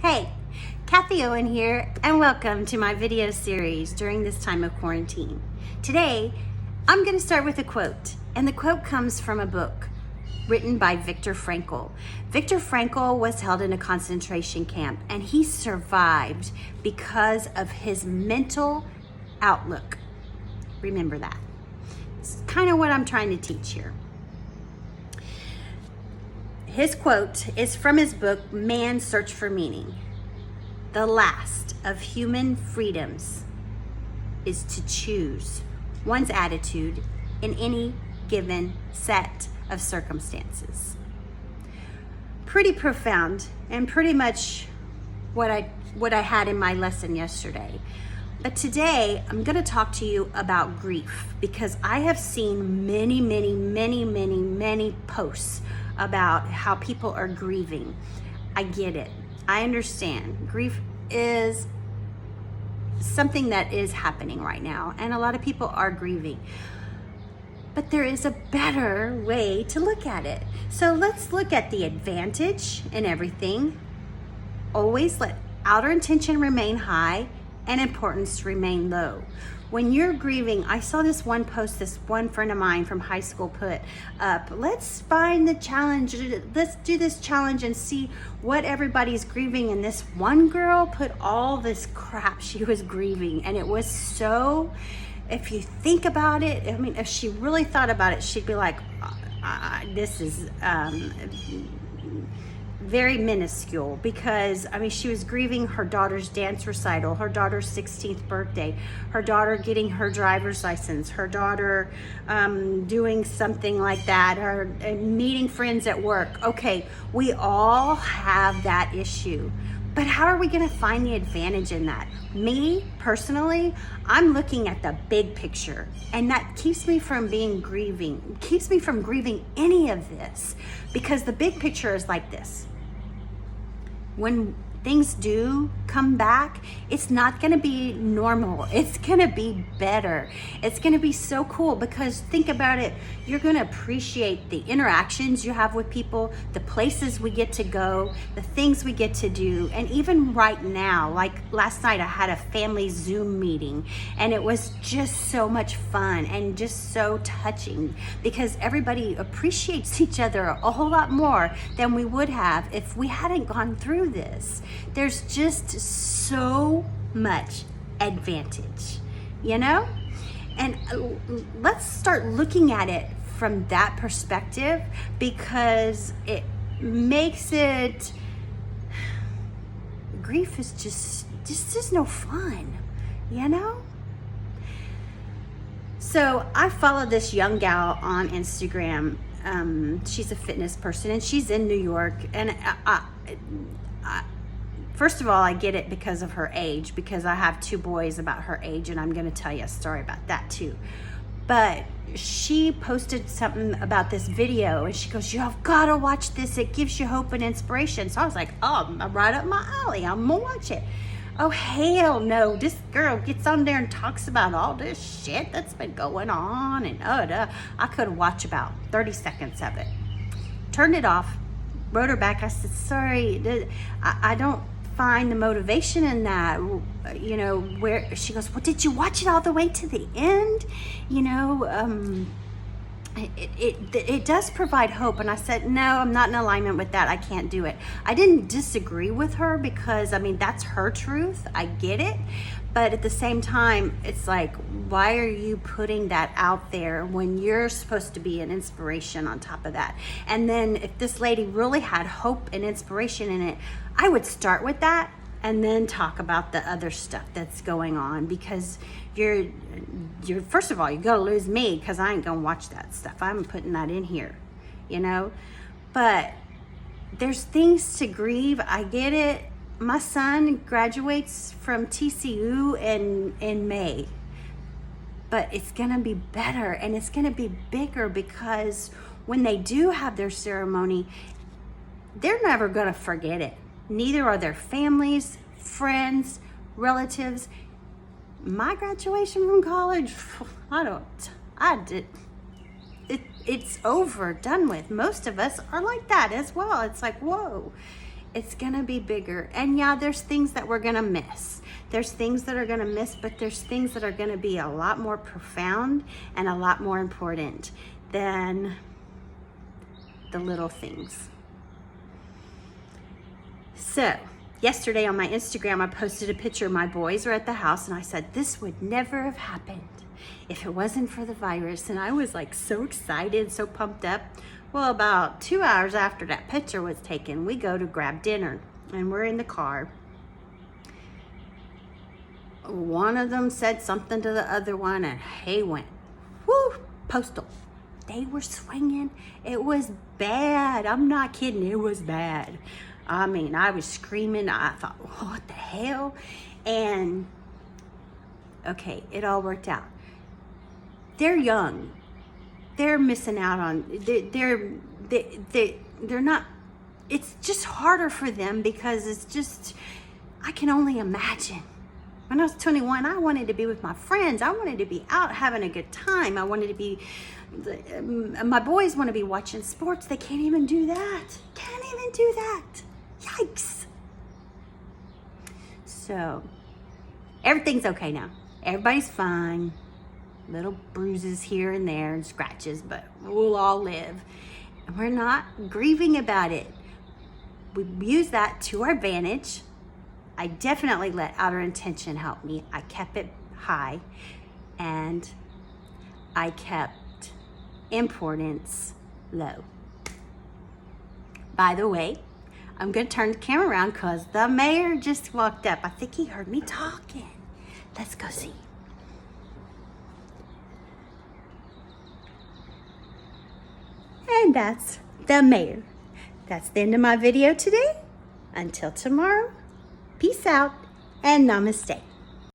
Hey, Kathie Owen here, and welcome to my video series during this time of quarantine. Today, I'm going to start with a quote, and the quote comes from a book written by Viktor Frankl. Viktor Frankl was held in a concentration camp, and he survived because of his mental outlook. Remember that. It's kind of what I'm trying to teach here. His quote is from his book, Man's Search for Meaning. The last of human freedoms is to choose one's attitude in any given set of circumstances. Pretty profound and pretty much what I had in my lesson yesterday. But today I'm going to talk to you about grief because I have seen many posts about how people are grieving. I get it. I understand. Grief is something that is happening right now, and a lot of people are grieving. But there is a better way to look at it. So let's look at the advantage in everything. Always let outer intention remain high and importance remain low. When you're grieving, I saw this one post, this one friend of mine from high school put up, let's find the challenge, let's do this challenge and see what everybody's grieving. And this one girl put all this crap she was grieving, and it was so, if you think about it, I mean, if she really thought about it, she'd be like, this is very minuscule, because I mean, she was grieving her daughter's dance recital, her daughter's 16th birthday, her daughter getting her driver's license, her daughter doing something like that, or meeting friends at work. Okay, we all have that issue, but how are we going to find the advantage in that? Me personally, I'm looking at the big picture, and that keeps me from keeps me from grieving any of this, because the big picture is like this. When things do come back, it's not going to be normal. It's going to be better. It's going to be so cool, because think about it. You're going to appreciate the interactions you have with people, the places we get to go, the things we get to do. And even right now, like last night, I had a family Zoom meeting, and it was just so much fun and just so touching, because everybody appreciates each other a whole lot more than we would have if we hadn't gone through this. There's just so much advantage, you know? And let's start looking at it from that perspective, because it makes it, grief is just no fun, you know? So I follow this young gal on Instagram. She's a fitness person, and she's in New York. And first of all, I get it because of her age, because I have two boys about her age, and I'm going to tell you a story about that too. But she posted something about this video, and she goes, "You've got to watch this. It gives you hope and inspiration." So I was like, "Oh, right up my alley. I'm going to watch it." Oh, hell no. This girl gets on there and talks about all this shit that's been going on, and I could watch about 30 seconds of it. Turned it off, wrote her back. I said, "Sorry, I don't find the motivation in that." You know, where she goes, "Well, did you watch it all the way to the end?" You know, it does provide hope. And I said, "No, I'm not in alignment with that. I can't do it." I didn't disagree with her, because I mean, that's her truth. I get it. But at the same time, it's like, why are you putting that out there when you're supposed to be an inspiration on top of that? And then if this lady really had hope and inspiration in it, I would start with that and then talk about the other stuff that's going on, because you're first of all, you're gonna lose me, because I ain't gonna watch that stuff. I'm putting that in here, you know. But there's things to grieve. I get it. My son graduates from TCU in May, but it's gonna be better, and it's gonna be bigger, because when they do have their ceremony, they're never gonna forget it. Neither are their families, friends, relatives. My graduation from college, it's over, done with. Most of us are like that as well. It's like, whoa, It's gonna be bigger. And yeah, there's things that we're gonna miss. There's things that are gonna miss, but there's things that are gonna be a lot more profound and a lot more important than the little things. So, yesterday on my Instagram, I posted a picture. My boys are at the house and I said, this would never have happened if it wasn't for the virus. And I was like so excited, so pumped up. Well, about 2 hours after that picture was taken, we go to grab dinner and we're in the car. One of them said something to the other one and hey went, whoo, postal. They were swinging. It was bad. I'm not kidding. It was bad. I mean, I was screaming. I thought, what the hell? And okay, it all worked out. They're young. They're missing out on, they're not, it's just harder for them because it's just, I can only imagine. When I was 21, I wanted to be with my friends. I wanted to be out having a good time. I wanted to be, my boys want to be watching sports. They can't even do that. Can't even do that. Yikes. So, everything's okay now. Everybody's fine. Little bruises here and there and scratches, but we'll all live. And we're not grieving about it. We use that to our advantage. I definitely let outer intention help me. I kept it high and I kept importance low. By the way, I'm gonna turn the camera around because the mayor just walked up. I think he heard me talking. Let's go see. And that's the mayor. That's the end of my video today. Until tomorrow, peace out and namaste.